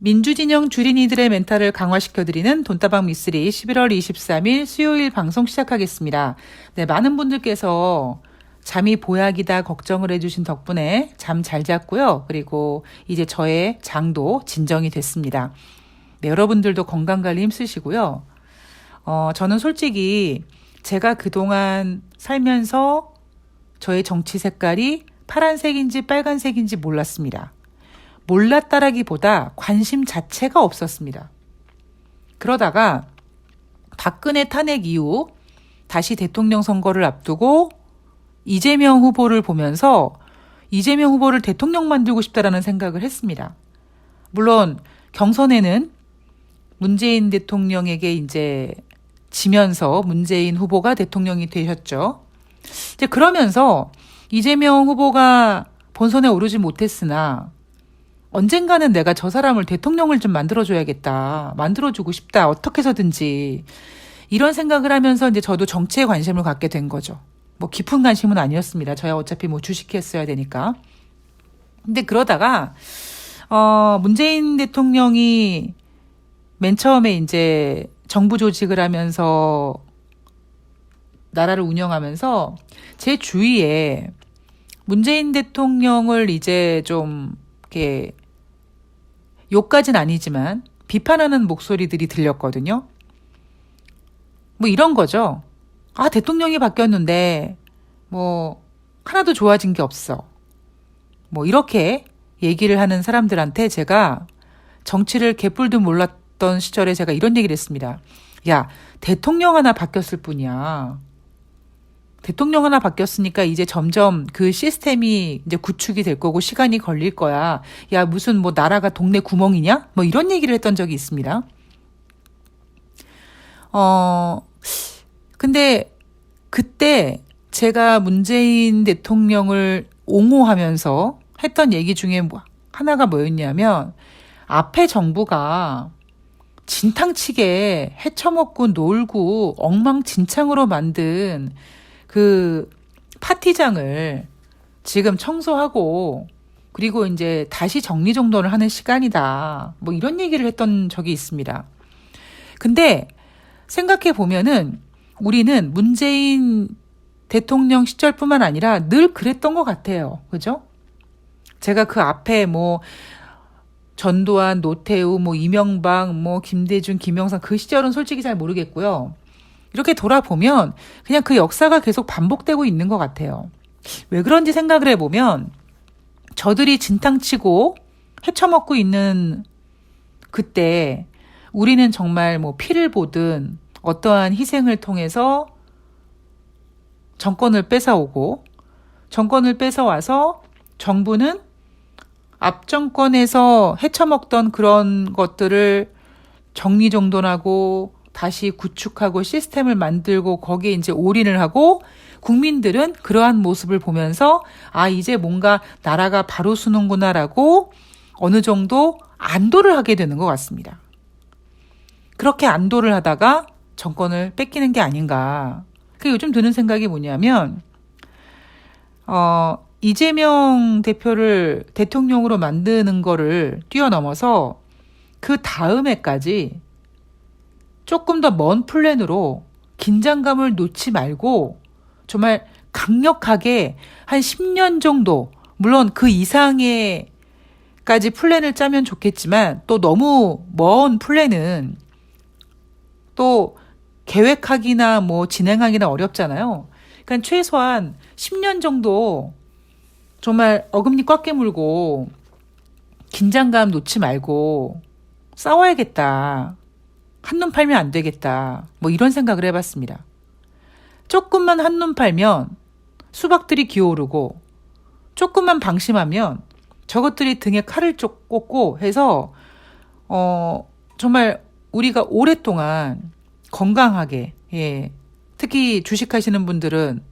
민주진영 주린이들의 멘탈을 강화시켜드리는 돈다방 미쓰리 11월 23일 수요일 방송 시작하겠습니다. 네, 많은 분들께서 잠이 보약이다 걱정을 해주신 덕분에 잠 잘 잤고요. 그리고 이제 저의 장도 진정이 됐습니다. 네, 여러분들도 건강관리 힘쓰시고요. 저는 솔직히 제가 그동안 살면서 저의 정치 색깔이 파란색인지 빨간색인지 몰랐습니다. 몰랐다라기보다 관심 자체가 없었습니다. 그러다가 박근혜 탄핵 이후 다시 대통령 선거를 앞두고 이재명 후보를 보면서 이재명 후보를 대통령 만들고 싶다라는 생각을 했습니다. 물론 경선에는 문재인 대통령에게 이제 지면서 문재인 후보가 대통령이 되셨죠. 이제 그러면서 이재명 후보가 본선에 오르지 못했으나 언젠가는 내가 저 사람을 대통령을 좀 만들어줘야겠다. 만들어주고 싶다. 어떻게 해서든지. 이런 생각을 하면서 이제 저도 정치에 관심을 갖게 된 거죠. 뭐 깊은 관심은 아니었습니다. 저야 어차피 뭐 주식했어야 되니까. 근데 그러다가, 문재인 대통령이 맨 처음에 이제 정부 조직을 하면서 나라를 운영하면서 제 주위에 문재인 대통령을 이제 좀 이렇게 욕까지는 아니지만 비판하는 목소리들이 들렸거든요. 뭐 이런 거죠. 아, 대통령이 바뀌었는데 뭐 하나도 좋아진 게 없어. 뭐 이렇게 얘기를 하는 사람들한테 제가 정치를 개뿔도 몰랐던 시절에 제가 이런 얘기를 했습니다. 야, 대통령 하나 바뀌었을 뿐이야. 대통령 하나 바뀌었으니까 이제 점점 그 시스템이 이제 구축이 될 거고 시간이 걸릴 거야. 야, 무슨 뭐 나라가 동네 구멍이냐? 뭐 이런 얘기를 했던 적이 있습니다. 근데 그때 제가 문재인 대통령을 옹호하면서 했던 얘기 중에 하나가 뭐였냐면 앞에 정부가 진탕치게 헤쳐먹고 놀고 엉망진창으로 만든 그 파티장을 지금 청소하고 그리고 이제 다시 정리정돈을 하는 시간이다. 뭐 이런 얘기를 했던 적이 있습니다. 근데 생각해 보면은 우리는 문재인 대통령 시절뿐만 아니라 늘 그랬던 것 같아요. 그죠? 제가 그 앞에 뭐 전두환, 노태우, 뭐 이명박, 뭐 김대중, 김영삼 그 시절은 솔직히 잘 모르겠고요. 이렇게 돌아보면 그냥 그 역사가 계속 반복되고 있는 것 같아요. 왜 그런지 생각을 해보면 저들이 진탕치고 헤쳐먹고 있는 그때 우리는 정말 뭐 피를 보든 어떠한 희생을 통해서 정권을 뺏어오고 정권을 뺏어와서 정부는 앞 정권에서 헤쳐먹던 그런 것들을 정리정돈하고 다시 구축하고 시스템을 만들고 거기에 이제 올인을 하고 국민들은 그러한 모습을 보면서 아, 이제 뭔가 나라가 바로 서는구나라고 어느 정도 안도를 하게 되는 것 같습니다. 그렇게 안도를 하다가 정권을 뺏기는 게 아닌가. 그 요즘 드는 생각이 뭐냐면 이재명 대표를 대통령으로 만드는 거를 뛰어넘어서 그 다음에까지 조금 더 먼 플랜으로 긴장감을 놓지 말고 정말 강력하게 한 10년 정도, 물론 그 이상의까지 플랜을 짜면 좋겠지만 또 너무 먼 플랜은 또 계획하기나 뭐 진행하기나 어렵잖아요. 그러니까 최소한 10년 정도 정말 어금니 꽉 깨물고 긴장감 놓지 말고 싸워야겠다. 한눈 팔면 안 되겠다. 뭐 이런 생각을 해봤습니다. 조금만 한눈 팔면 수박들이 기어오르고 조금만 방심하면 저것들이 등에 칼을 쪽 꽂고 해서 정말 우리가 오랫동안 건강하게 특히 주식하시는 분들은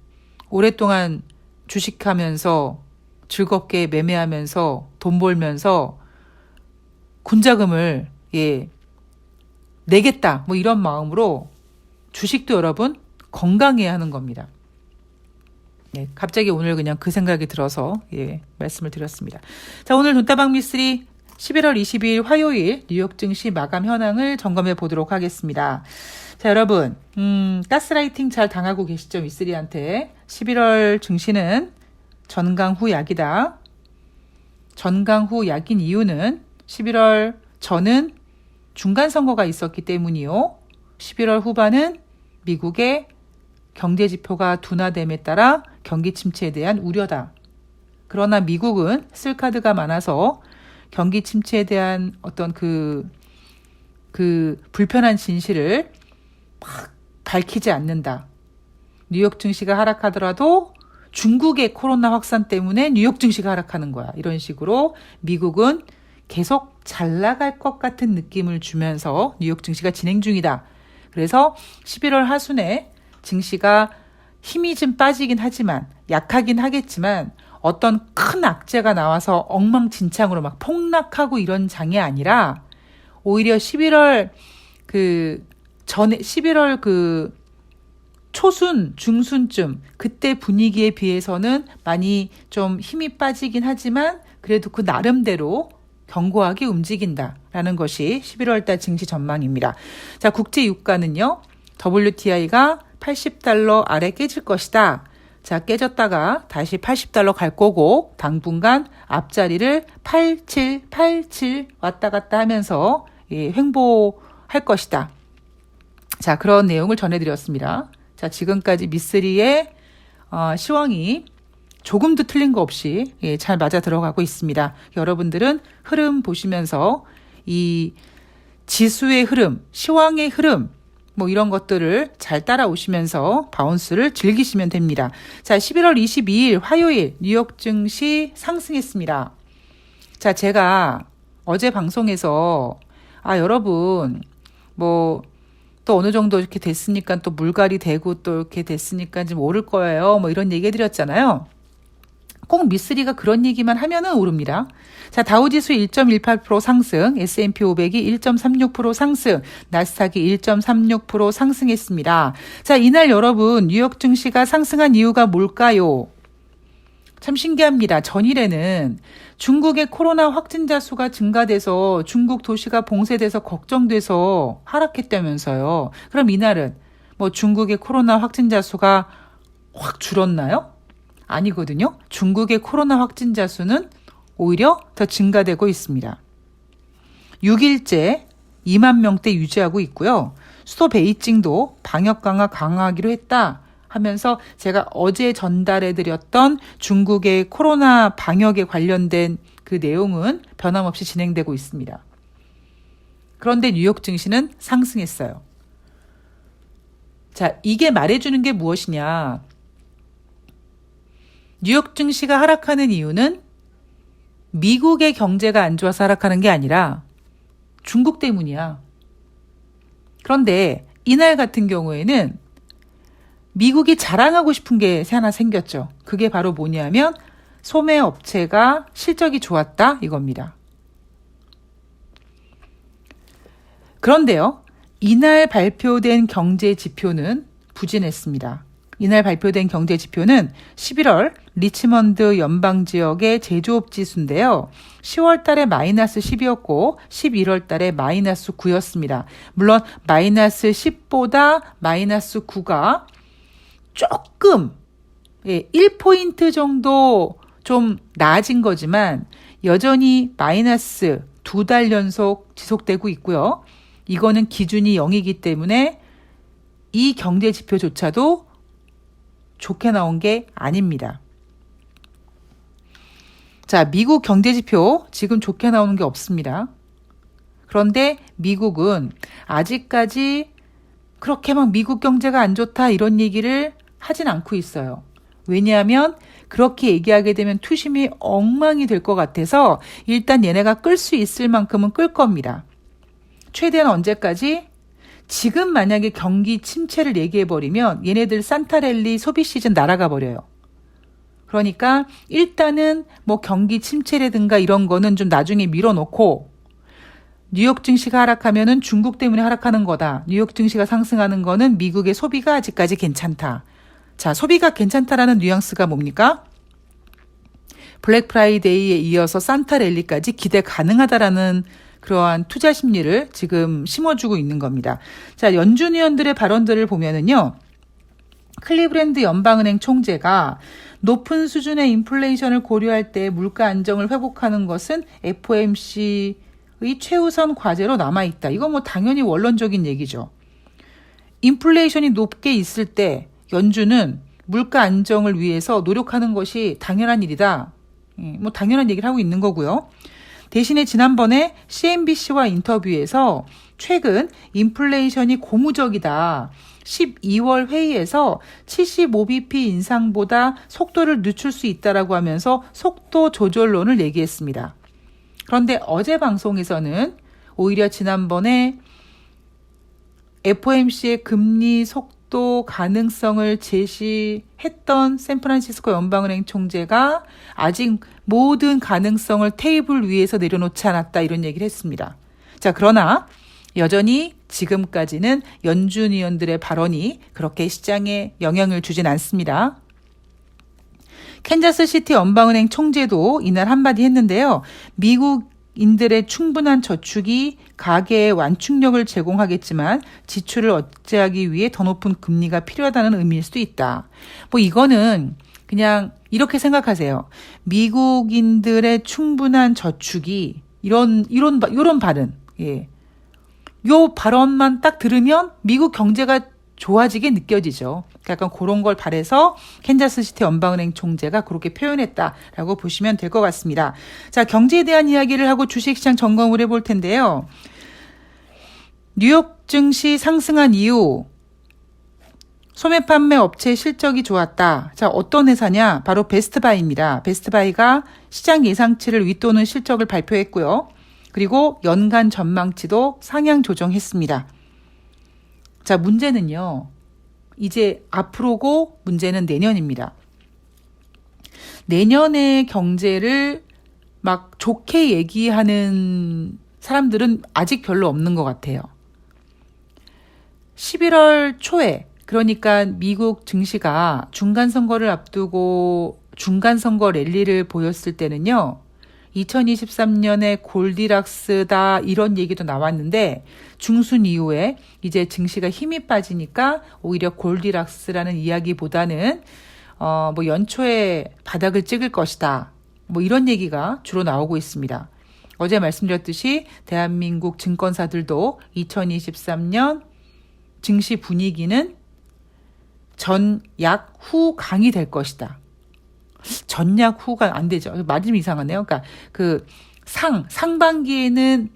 오랫동안 주식하면서 즐겁게 매매하면서 돈 벌면서 군자금을 내겠다 뭐 이런 마음으로 주식도 여러분 건강해야 하는 겁니다. 네, 갑자기 오늘 그냥 그 생각이 들어서 말씀을 드렸습니다. 자, 오늘 돈다방 미쓰리 11월 20일 화요일 뉴욕 증시 마감 현황을 점검해 보도록 하겠습니다. 자, 여러분, 가스라이팅 잘 당하고 계시죠? 미쓰리한테. 11월 증시는 전강 후 약이다. 전강 후 약인 이유는 11월 전은 중간선거가 있었기 때문이요. 11월 후반은 미국의 경제지표가 둔화됨에 따라 경기 침체에 대한 우려다. 그러나 미국은 쓸 카드가 많아서 경기 침체에 대한 어떤 그 불편한 진실을 막 밝히지 않는다. 뉴욕 증시가 하락하더라도 중국의 코로나 확산 때문에 뉴욕 증시가 하락하는 거야. 이런 식으로 미국은 계속 잘 나갈 것 같은 느낌을 주면서 뉴욕 증시가 진행 중이다. 그래서 11월 하순에 증시가 힘이 좀 빠지긴 하지만 약하긴 하겠지만 어떤 큰 악재가 나와서 엉망진창으로 막 폭락하고 이런 장이 아니라 오히려 11월 전에 11월 초순, 중순쯤 그때 분위기에 비해서는 많이 좀 힘이 빠지긴 하지만 그래도 그 나름대로 견고하게 움직인다라는 것이 11월 달 증시 전망입니다. 자, 국제 유가는요. WTI가 80달러 아래 깨질 것이다. 자, 깨졌다가 다시 80달러 갈 거고 당분간 앞자리를 87 왔다 갔다 하면서 횡보할 것이다. 자, 그런 내용을 전해드렸습니다. 자, 지금까지 미쓰리의 시황이 조금도 틀린 거 없이 잘 맞아 들어가고 있습니다. 여러분들은 흐름 보시면서 이 지수의 흐름, 시황의 흐름, 뭐 이런 것들을 잘 따라오시면서 바운스를 즐기시면 됩니다. 자, 11월 22일 화요일 뉴욕 증시 상승했습니다. 자, 제가 어제 방송에서 여러분 뭐 또 어느 정도 이렇게 됐으니까 또 물갈이 되고 또 이렇게 됐으니까 좀 오를 거예요. 뭐 이런 얘기 해드렸잖아요. 꼭 미쓰리가 그런 얘기만 하면은 오릅니다. 자, 다우지수 1.18% 상승, S&P 500이 1.36% 상승, 나스닥이 1.36% 상승했습니다. 자, 이날 여러분 뉴욕 증시가 상승한 이유가 뭘까요? 참 신기합니다. 전일에는 중국의 코로나 확진자 수가 증가돼서 중국 도시가 봉쇄돼서 걱정돼서 하락했다면서요. 그럼 이날은 뭐 중국의 코로나 확진자 수가 확 줄었나요? 아니거든요. 중국의 코로나 확진자 수는 오히려 더 증가되고 있습니다. 6일째 2만 명대 유지하고 있고요. 수도 베이징도 방역 강화하기로 했다 하면서 제가 어제 전달해드렸던 중국의 코로나 방역에 관련된 그 내용은 변함없이 진행되고 있습니다. 그런데 뉴욕 증시는 상승했어요. 자, 이게 말해주는 게 무엇이냐. 뉴욕 증시가 하락하는 이유는 미국의 경제가 안 좋아서 하락하는 게 아니라 중국 때문이야. 그런데 이날 같은 경우에는 미국이 자랑하고 싶은 게 하나 생겼죠. 그게 바로 뭐냐면 소매 업체가 실적이 좋았다 이겁니다. 그런데요. 이날 발표된 경제 지표는 부진했습니다. 이날 발표된 경제 지표는 11월 리치먼드 연방지역의 제조업 지수인데요. 10월 달에 마이너스 10이었고 11월 달에 마이너스 9였습니다. 물론 마이너스 10보다 마이너스 9가 조금 1포인트 정도 좀 나아진 거지만 여전히 마이너스 2달 연속 지속되고 있고요. 이거는 기준이 0이기 때문에 이 경제 지표조차도 좋게 나온 게 아닙니다. 자, 미국 경제지표 지금 좋게 나오는 게 없습니다. 그런데 미국은 아직까지 그렇게 막 미국 경제가 안 좋다 이런 얘기를 하진 않고 있어요. 왜냐하면 그렇게 얘기하게 되면 투심이 엉망이 될 것 같아서 일단 얘네가 끌 수 있을 만큼은 끌 겁니다. 최대한 언제까지? 지금 만약에 경기 침체를 얘기해버리면 얘네들 산타랠리 소비 시즌 날아가 버려요. 그러니까 일단은 뭐 경기 침체라든가 이런 거는 좀 나중에 밀어놓고 뉴욕 증시가 하락하면은 중국 때문에 하락하는 거다. 뉴욕 증시가 상승하는 거는 미국의 소비가 아직까지 괜찮다. 자, 소비가 괜찮다라는 뉘앙스가 뭡니까? 블랙 프라이데이에 이어서 산타 랠리까지 기대 가능하다라는 그러한 투자 심리를 지금 심어주고 있는 겁니다. 자, 연준 위원들의 발언들을 보면은요. 클리브랜드 연방은행 총재가 높은 수준의 인플레이션을 고려할 때 물가 안정을 회복하는 것은 FOMC의 최우선 과제로 남아있다. 이건 뭐 당연히 원론적인 얘기죠. 인플레이션이 높게 있을 때 연준은 물가 안정을 위해서 노력하는 것이 당연한 일이다. 뭐 당연한 얘기를 하고 있는 거고요. 대신에 지난번에 CNBC와 인터뷰에서 최근 인플레이션이 고무적이다. 12월 회의에서 75bp 인상보다 속도를 늦출 수 있다라고 하면서 속도 조절론을 얘기했습니다. 그런데 어제 방송에서는 오히려 지난번에 FOMC의 금리 속도 가능성을 제시했던 샌프란시스코 연방은행 총재가 아직 모든 가능성을 테이블 위에서 내려놓지 않았다 이런 얘기를 했습니다. 자, 그러나 여전히 지금까지는 연준 위원들의 발언이 그렇게 시장에 영향을 주진 않습니다. 캔자스시티 연방은행 총재도 이날 한마디 했는데요. 미국인들의 충분한 저축이 가계에 완충력을 제공하겠지만 지출을 억제하기 위해 더 높은 금리가 필요하다는 의미일 수도 있다. 뭐 이거는 그냥 이렇게 생각하세요. 미국인들의 충분한 저축이 이런 발언. 예. 요 발언만 딱 들으면 미국 경제가 좋아지게 느껴지죠. 약간 그런 걸 바래서 캔자스시티 연방은행 총재가 그렇게 표현했다라고 보시면 될 것 같습니다. 자, 경제에 대한 이야기를 하고 주식시장 점검을 해볼 텐데요. 뉴욕 증시 상승한 이유, 소매 판매 업체 실적이 좋았다. 자, 어떤 회사냐? 바로 베스트바이입니다. 베스트바이가 시장 예상치를 윗도는 실적을 발표했고요. 그리고 연간 전망치도 상향 조정했습니다. 자, 문제는요. 이제 앞으로고 문제는 내년입니다. 내년의 경제를 막 좋게 얘기하는 사람들은 아직 별로 없는 것 같아요. 11월 초에 그러니까 미국 증시가 중간선거를 앞두고 중간선거 랠리를 보였을 때는요. 2023년에 골디락스다 이런 얘기도 나왔는데 중순 이후에 이제 증시가 힘이 빠지니까 오히려 골디락스라는 이야기보다는 뭐 연초에 바닥을 찍을 것이다. 뭐 이런 얘기가 주로 나오고 있습니다. 어제 말씀드렸듯이 대한민국 증권사들도 2023년 증시 분위기는 전약 후 강이 될 것이다. 전약 후가 안 되죠. 말이 좀 이상하네요. 그러니까 그 상반기에는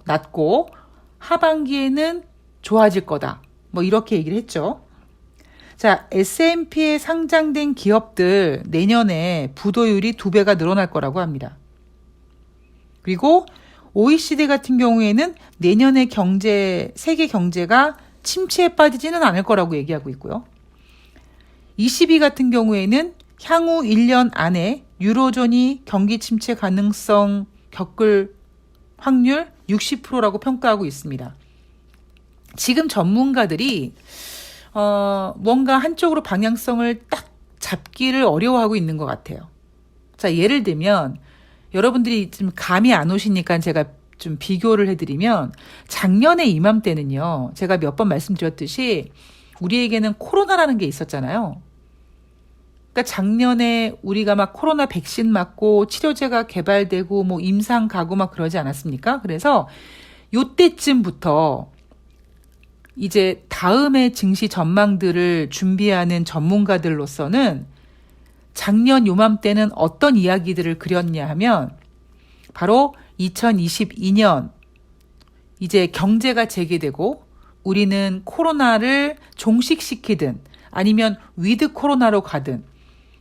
낮고 하반기에는 좋아질 거다. 뭐 이렇게 얘기를 했죠. 자, S&P에 상장된 기업들 내년에 부도율이 2배가 늘어날 거라고 합니다. 그리고 OECD 같은 경우에는 내년의 세계 경제가 침체에 빠지지는 않을 거라고 얘기하고 있고요. ECB 같은 경우에는 향후 1년 안에 유로존이 경기 침체 가능성 겪을 확률 60%라고 평가하고 있습니다. 지금 전문가들이 뭔가 한쪽으로 방향성을 딱 잡기를 어려워하고 있는 것 같아요. 자, 예를 들면 여러분들이 좀 감이 안 오시니까 제가 좀 비교를 해드리면 작년에 이맘때는요. 제가 몇 번 말씀드렸듯이 우리에게는 코로나라는 게 있었잖아요. 그러니까 작년에 우리가 막 코로나 백신 맞고 치료제가 개발되고 뭐 임상 가고 막 그러지 않았습니까? 그래서 요때쯤부터 이제 다음의 증시 전망들을 준비하는 전문가들로서는 작년 요맘때는 어떤 이야기들을 그렸냐 하면 바로 2022년 이제 경제가 재개되고 우리는 코로나를 종식시키든 아니면 위드 코로나로 가든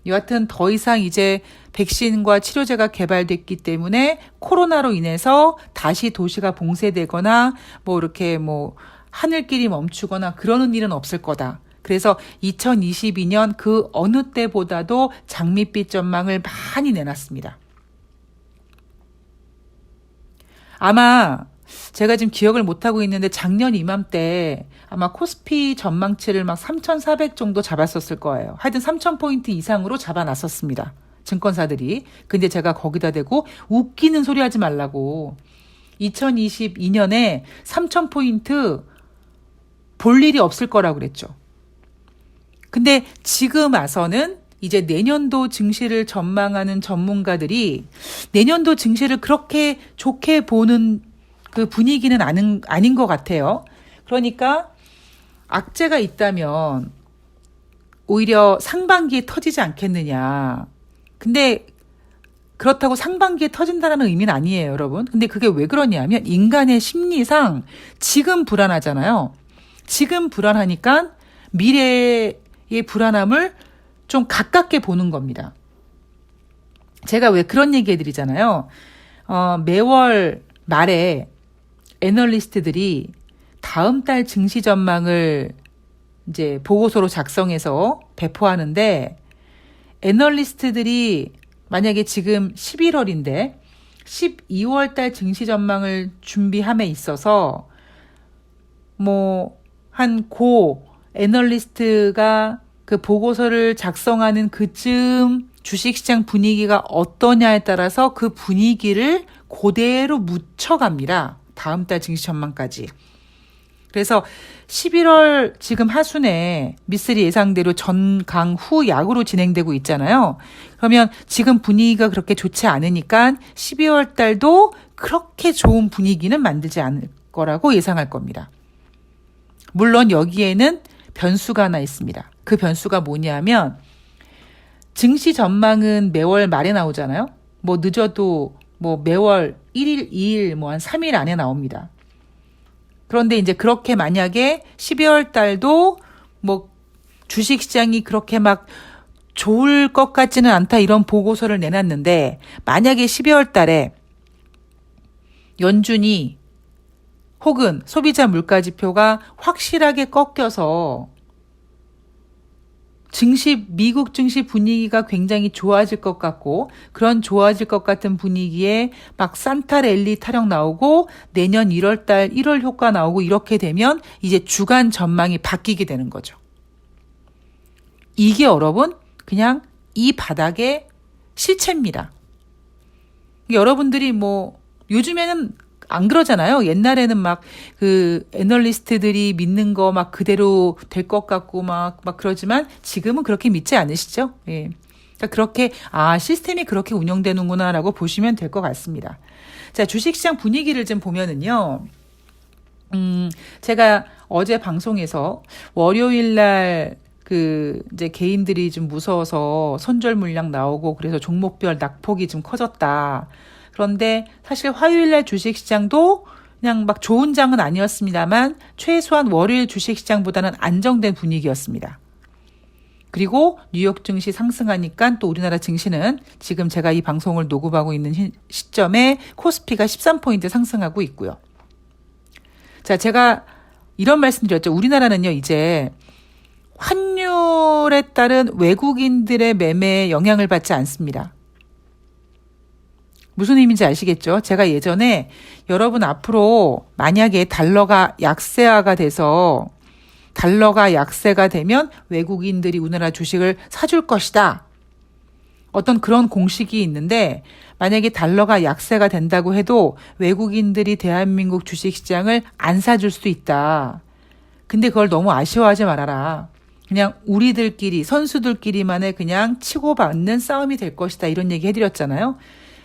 여하튼 더 이상 이제 백신과 치료제가 개발됐기 때문에 코로나로 인해서 다시 도시가 봉쇄되거나 뭐 이렇게 뭐 하늘길이 멈추거나 그러는 일은 없을 거다. 그래서 2022년 그 어느 때보다도 장밋빛 전망을 많이 내놨습니다. 아마 제가 지금 기억을 못하고 있는데 작년 이맘때 아마 코스피 전망치를 막 3,400 정도 잡았었을 거예요. 하여튼 3,000포인트 이상으로 잡아놨었습니다. 증권사들이. 근데 제가 거기다 대고 웃기는 소리 하지 말라고. 2022년에 3,000포인트 볼 일이 없을 거라고 그랬죠. 근데 지금 와서는 이제 내년도 증시를 전망하는 전문가들이 내년도 증시를 그렇게 좋게 보는 그 분위기는 아닌 것 같아요. 그러니까 악재가 있다면 오히려 상반기에 터지지 않겠느냐. 근데 그렇다고 상반기에 터진다는 의미는 아니에요, 여러분. 근데 그게 왜 그러냐면 인간의 심리상 지금 불안하잖아요. 지금 불안하니까 미래의 불안함을 좀 가깝게 보는 겁니다. 제가 왜 그런 얘기 해드리잖아요. 매월 말에 애널리스트들이 다음 달 증시 전망을 이제 보고서로 작성해서 배포하는데 애널리스트들이 만약에 지금 11월인데 12월 달 증시 전망을 준비함에 있어서 한 고 애널리스트가 그 보고서를 작성하는 그쯤 주식시장 분위기가 어떠냐에 따라서 그 분위기를 그대로 묻혀갑니다. 다음 달 증시 전망까지. 그래서 11월 지금 하순에 미쓰리 예상대로 전강 후 약으로 진행되고 있잖아요. 그러면 지금 분위기가 그렇게 좋지 않으니까 12월 달도 그렇게 좋은 분위기는 만들지 않을 거라고 예상할 겁니다. 물론 여기에는 변수가 하나 있습니다. 그 변수가 뭐냐면 증시 전망은 매월 말에 나오잖아요. 늦어도 매월 1일, 2일, 한 3일 안에 나옵니다. 그런데 이제 그렇게 만약에 12월 달도 주식시장이 그렇게 막 좋을 것 같지는 않다 이런 보고서를 내놨는데 만약에 12월 달에 연준이 혹은 소비자 물가지표가 확실하게 꺾여서 미국 증시 분위기가 굉장히 좋아질 것 같고 그런 좋아질 것 같은 분위기에 막 산타랠리 타령 나오고 내년 1월 달 1월 효과 나오고 이렇게 되면 이제 주간 전망이 바뀌게 되는 거죠. 이게 여러분 그냥 이 바닥의 실체입니다. 여러분들이 요즘에는 안 그러잖아요. 옛날에는 막 그 애널리스트들이 믿는 거 막 그대로 될 것 같고 막 그러지만 지금은 그렇게 믿지 않으시죠? 예. 그러니까 그렇게 시스템이 그렇게 운영되는구나라고 보시면 될 것 같습니다. 자, 주식시장 분위기를 좀 보면은요. 제가 어제 방송에서 월요일 날 이제 개인들이 좀 무서워서 손절 물량 나오고 그래서 종목별 낙폭이 좀 커졌다. 그런데 사실 화요일 날 주식시장도 그냥 막 좋은 장은 아니었습니다만 최소한 월요일 주식시장보다는 안정된 분위기였습니다. 그리고 뉴욕 증시 상승하니까 또 우리나라 증시는 지금 제가 이 방송을 녹음하고 있는 시점에 코스피가 13포인트 상승하고 있고요. 자, 제가 이런 말씀드렸죠. 우리나라는요, 이제 환율에 따른 외국인들의 매매에 영향을 받지 않습니다. 무슨 의미인지 아시겠죠? 제가 예전에 여러분 앞으로 만약에 달러가 약세가 되면 외국인들이 우리나라 주식을 사줄 것이다. 어떤 그런 공식이 있는데 만약에 달러가 약세가 된다고 해도 외국인들이 대한민국 주식시장을 안 사줄 수도 있다. 근데 그걸 너무 아쉬워하지 말아라. 그냥 우리들끼리 선수들끼리만의 그냥 치고받는 싸움이 될 것이다. 이런 얘기 해드렸잖아요.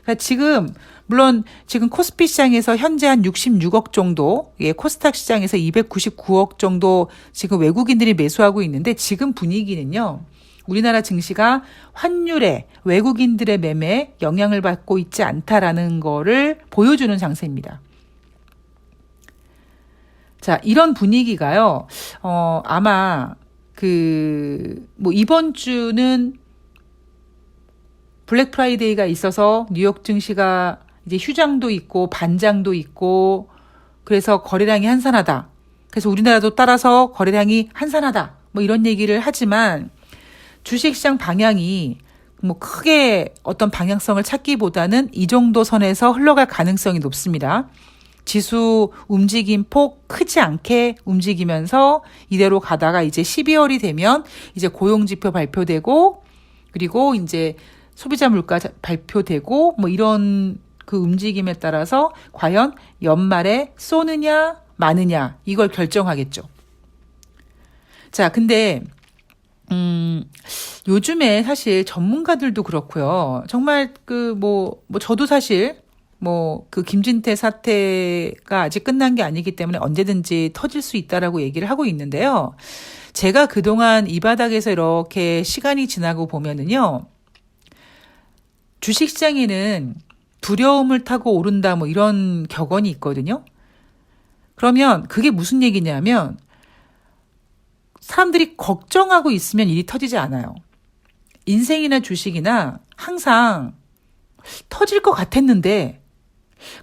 그러니까 물론 지금 코스피 시장에서 현재 한 66억 정도, 코스닥 시장에서 299억 정도 지금 외국인들이 매수하고 있는데 지금 분위기는요, 우리나라 증시가 환율에 외국인들의 매매에 영향을 받고 있지 않다라는 거를 보여주는 장세입니다. 자, 이런 분위기가요, 아마 이번 주는 블랙 프라이데이가 있어서 뉴욕 증시가 이제 휴장도 있고 반장도 있고 그래서 거래량이 한산하다. 그래서 우리나라도 따라서 거래량이 한산하다. 이런 얘기를 하지만 주식시장 방향이 크게 어떤 방향성을 찾기보다는 이 정도 선에서 흘러갈 가능성이 높습니다. 지수 움직임 폭 크지 않게 움직이면서 이대로 가다가 이제 12월이 되면 이제 고용지표 발표되고 그리고 이제 소비자 물가 발표되고 뭐 이런 그 움직임에 따라서 과연 연말에 쏘느냐 마느냐 이걸 결정하겠죠. 자, 근데 요즘에 사실 전문가들도 그렇고요. 정말 저도 사실 그 김진태 사태가 아직 끝난 게 아니기 때문에 언제든지 터질 수 있다라고 얘기를 하고 있는데요. 제가 그동안 이 바닥에서 이렇게 시간이 지나고 보면은요. 주식시장에는 두려움을 타고 오른다 뭐 이런 격언이 있거든요. 그러면 그게 무슨 얘기냐면 사람들이 걱정하고 있으면 일이 터지지 않아요. 인생이나 주식이나 항상 터질 것 같았는데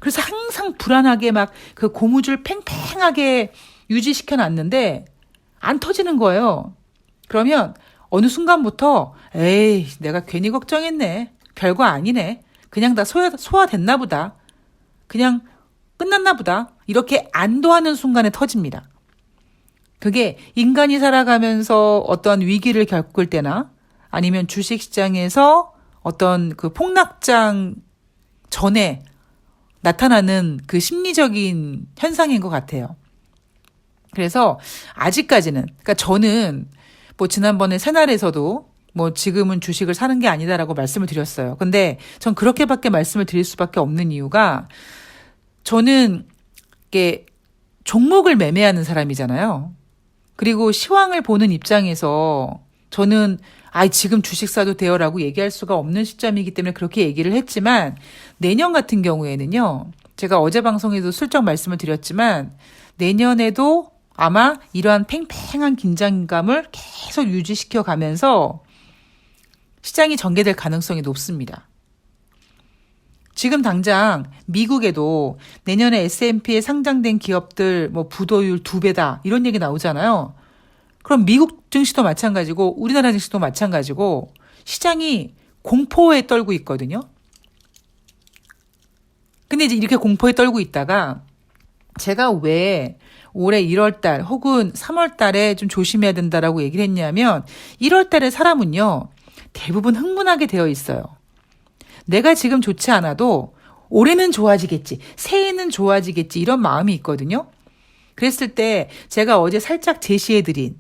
그래서 항상 불안하게 막 그 고무줄 팽팽하게 유지시켜 놨는데 안 터지는 거예요. 그러면 어느 순간부터 에이 내가 괜히 걱정했네. 별거 아니네. 그냥 다 소화됐나 보다. 그냥 끝났나 보다. 이렇게 안도하는 순간에 터집니다. 그게 인간이 살아가면서 어떤 위기를 겪을 때나 아니면 주식시장에서 어떤 그 폭락장 전에 나타나는 그 심리적인 현상인 것 같아요. 그래서 아직까지는, 그러니까 저는 뭐 지난번에 새날에서도 뭐 지금은 주식을 사는 게 아니다라고 말씀을 드렸어요. 근데 전 그렇게밖에 말씀을 드릴 수밖에 없는 이유가 저는 이게 종목을 매매하는 사람이잖아요. 그리고 시황을 보는 입장에서 저는 지금 주식 사도 돼요라고 얘기할 수가 없는 시점이기 때문에 그렇게 얘기를 했지만 내년 같은 경우에는요. 제가 어제 방송에도 슬쩍 말씀을 드렸지만 내년에도 아마 이러한 팽팽한 긴장감을 계속 유지시켜 가면서 시장이 전개될 가능성이 높습니다. 지금 당장 미국에도 내년에 S&P에 상장된 기업들 뭐 부도율 2배다 이런 얘기 나오잖아요. 그럼 미국 증시도 마찬가지고 우리나라 증시도 마찬가지고 시장이 공포에 떨고 있거든요. 근데 이제 이렇게 공포에 떨고 있다가 제가 왜 올해 1월 달 혹은 3월 달에 좀 조심해야 된다라고 얘기를 했냐면 1월 달에 사람은요. 대부분 흥분하게 되어 있어요. 내가 지금 좋지 않아도 올해는 좋아지겠지, 새해는 좋아지겠지 이런 마음이 있거든요. 그랬을 때 제가 어제 살짝 제시해드린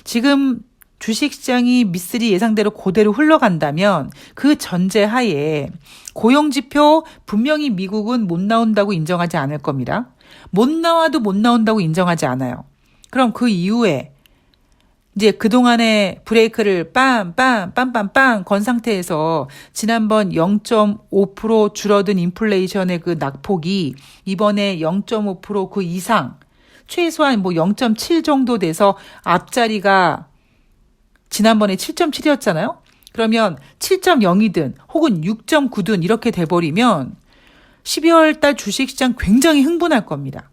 지금 주식시장이 미쓰리 예상대로 그대로 흘러간다면 그 전제하에 고용지표 분명히 미국은 못 나온다고 인정하지 않을 겁니다. 못 나와도 못 나온다고 인정하지 않아요. 그럼 그 이후에 이제 그동안의 브레이크를 빰빰빰빰빰 건 상태에서 지난번 0.5% 줄어든 인플레이션의 그 낙폭이 이번에 0.5% 그 이상 최소한 뭐 0.7 정도 돼서 앞자리가 지난번에 7.7이었잖아요. 그러면 7.0이든 혹은 6.9든 이렇게 돼버리면 12월 달 주식시장 굉장히 흥분할 겁니다.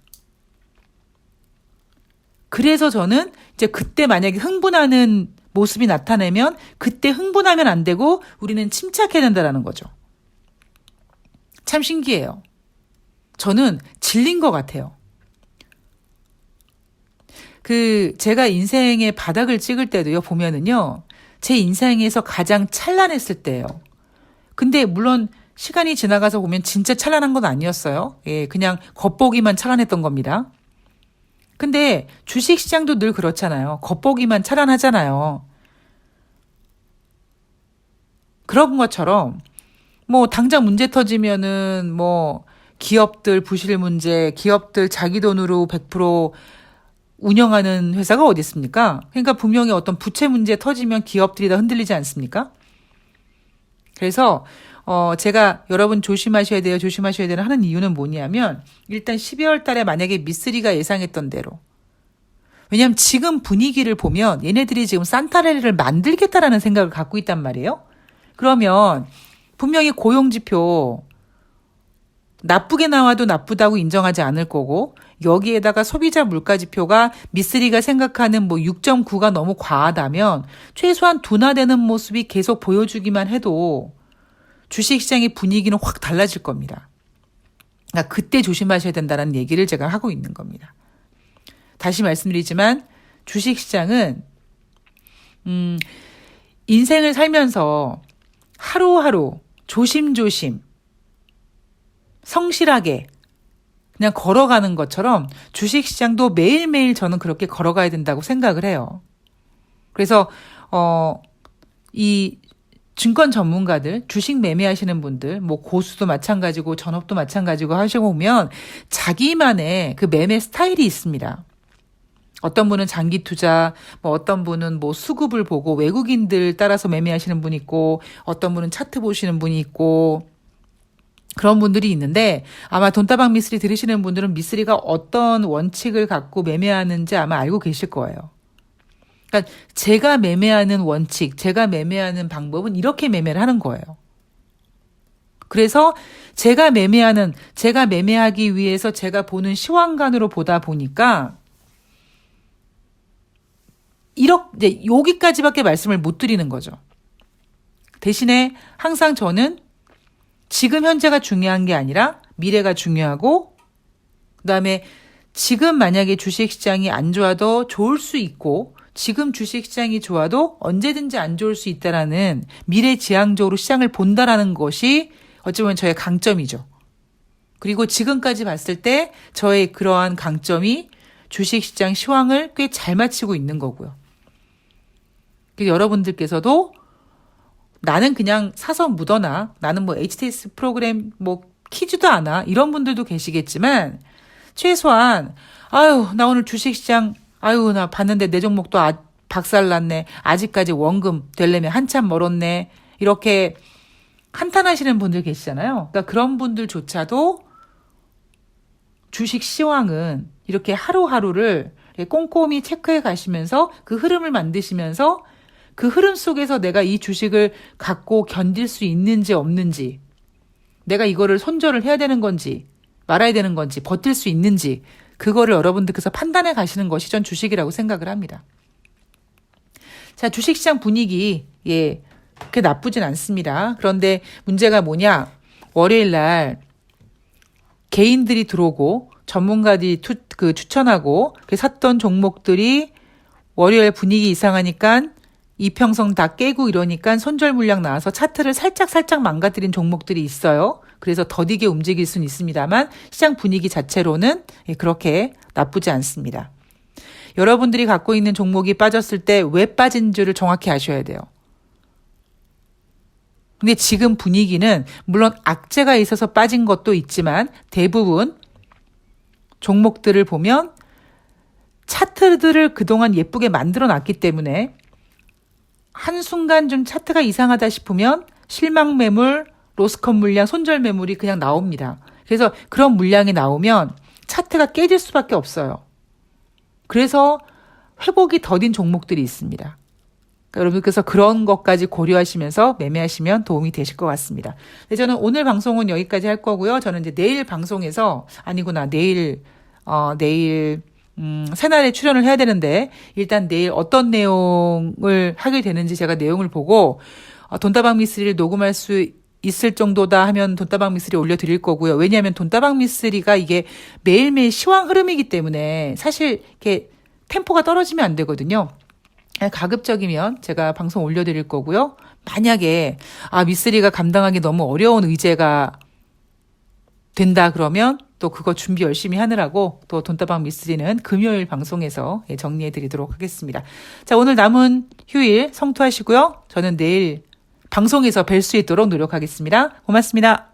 그래서 저는 이제 그때 만약에 흥분하는 모습이 나타나면 그때 흥분하면 안 되고 우리는 침착해야 된다는 거죠. 참 신기해요. 저는 질린 것 같아요. 제가 인생의 바닥을 찍을 때도요, 보면은요, 제 인생에서 가장 찬란했을 때예요. 근데 물론 시간이 지나가서 보면 진짜 찬란한 건 아니었어요. 예, 그냥 겉보기만 찬란했던 겁니다. 근데 주식시장도 늘 그렇잖아요. 겉보기만 찬란하잖아요. 그런 것처럼 뭐 당장 문제 터지면은 뭐 기업들 부실 문제, 기업들 자기 돈으로 100% 운영하는 회사가 어디 있습니까? 그러니까 분명히 어떤 부채 문제 터지면 기업들이 다 흔들리지 않습니까? 그래서 제가 여러분 조심하셔야 돼요, 조심하셔야 돼요 하는 이유는 뭐냐면 일단 12월 달에 만약에 미쓰리가 예상했던 대로 왜냐하면 지금 분위기를 보면 얘네들이 지금 산타레를 만들겠다라는 생각을 갖고 있단 말이에요. 그러면 분명히 고용지표 나쁘게 나와도 나쁘다고 인정하지 않을 거고 여기에다가 소비자 물가지표가 미쓰리가 생각하는 뭐 6.9가 너무 과하다면 최소한 둔화되는 모습이 계속 보여주기만 해도 주식시장의 분위기는 확 달라질 겁니다. 그러니까 그때 조심하셔야 된다는 얘기를 제가 하고 있는 겁니다. 다시 말씀드리지만 주식시장은 인생을 살면서 하루하루 조심조심 성실하게 그냥 걸어가는 것처럼 주식시장도 매일매일 저는 그렇게 걸어가야 된다고 생각을 해요. 그래서 이 증권 전문가들, 주식 매매하시는 분들, 뭐 고수도 마찬가지고 전업도 마찬가지고 하시고 보면 자기만의 그 매매 스타일이 있습니다. 어떤 분은 장기 투자, 뭐 어떤 분은 뭐 수급을 보고 외국인들 따라서 매매하시는 분이 있고, 어떤 분은 차트 보시는 분이 있고, 그런 분들이 있는데 아마 돈다방 미쓰리 들으시는 분들은 미쓰리가 어떤 원칙을 갖고 매매하는지 아마 알고 계실 거예요. 그러니까 제가 매매하는 원칙, 제가 매매하는 방법은 이렇게 매매를 하는 거예요. 그래서 제가 매매하기 위해서 제가 보는 시황관으로 보다 보니까 이제 여기까지밖에 말씀을 못 드리는 거죠. 대신에 항상 저는 지금 현재가 중요한 게 아니라 미래가 중요하고, 그다음에 지금 만약에 주식시장이 안 좋아도 좋을 수 있고, 지금 주식시장이 좋아도 언제든지 안 좋을 수 있다라는 미래지향적으로 시장을 본다라는 것이 어찌 보면 저의 강점이죠. 그리고 지금까지 봤을 때 저의 그러한 강점이 주식시장 시황을 꽤 잘 맞추고 있는 거고요. 여러분들께서도 나는 그냥 사서 묻어놔, 나는 뭐 HTS 프로그램 뭐 키지도 않아, 이런 분들도 계시겠지만 최소한 나 오늘 주식시장 나 봤는데 내 종목도 박살났네, 아직까지 원금 되려면 한참 멀었네, 이렇게 한탄하시는 분들 계시잖아요. 그러니까 그런 분들조차도 주식 시황은 이렇게 하루하루를 꼼꼼히 체크해 가시면서 그 흐름을 만드시면서 그 흐름 속에서 내가 이 주식을 갖고 견딜 수 있는지 없는지, 내가 이거를 손절을 해야 되는 건지 말아야 되는 건지, 버틸 수 있는지, 그거를 여러분들께서 판단해 가시는 것이 전 주식이라고 생각을 합니다. 자, 주식시장 분위기 그렇게 나쁘진 않습니다. 그런데 문제가 뭐냐, 월요일 날 개인들이 들어오고 전문가들이 추천하고 샀던 종목들이 월요일 분위기 이상하니까 이평선 다 깨고 이러니까 손절 물량 나와서 차트를 살짝 망가뜨린 종목들이 있어요. 그래서 더디게 움직일 수는 있습니다만 시장 분위기 자체로는 그렇게 나쁘지 않습니다. 여러분들이 갖고 있는 종목이 빠졌을 때 왜 빠진 줄을 정확히 아셔야 돼요. 근데 지금 분위기는 물론 악재가 있어서 빠진 것도 있지만 대부분 종목들을 보면 차트들을 그동안 예쁘게 만들어 놨기 때문에 한순간 좀 차트가 이상하다 싶으면 실망 매물, 로스컷 물량, 손절 매물이 그냥 나옵니다. 그래서 그런 물량이 나오면 차트가 깨질 수밖에 없어요. 그래서 회복이 더딘 종목들이 있습니다. 그러니까 여러분께서 그런 것까지 고려하시면서 매매하시면 도움이 되실 것 같습니다. 네, 저는 오늘 방송은 여기까지 할 거고요. 저는 이제 내일 방송에서 내일 새날에 출연을 해야 되는데 일단 내일 어떤 내용을 하게 되는지 제가 내용을 보고 돈다방 미쓰리를 녹음할 수 있을 정도다 하면 돈다방 미쓰리 올려드릴 거고요. 왜냐하면 돈다방 미쓰리가 이게 매일매일 시황 흐름이기 때문에 사실 이렇게 템포가 떨어지면 안 되거든요. 가급적이면 제가 방송 올려드릴 거고요. 만약에 미쓰리가 감당하기 너무 어려운 의제가 된다 그러면 또 그거 준비 열심히 하느라고 또 돈다방 미쓰리는 금요일 방송에서 정리해 드리도록 하겠습니다. 자, 오늘 남은 휴일 성투하시고요. 저는 내일 방송에서 뵐 수 있도록 노력하겠습니다. 고맙습니다.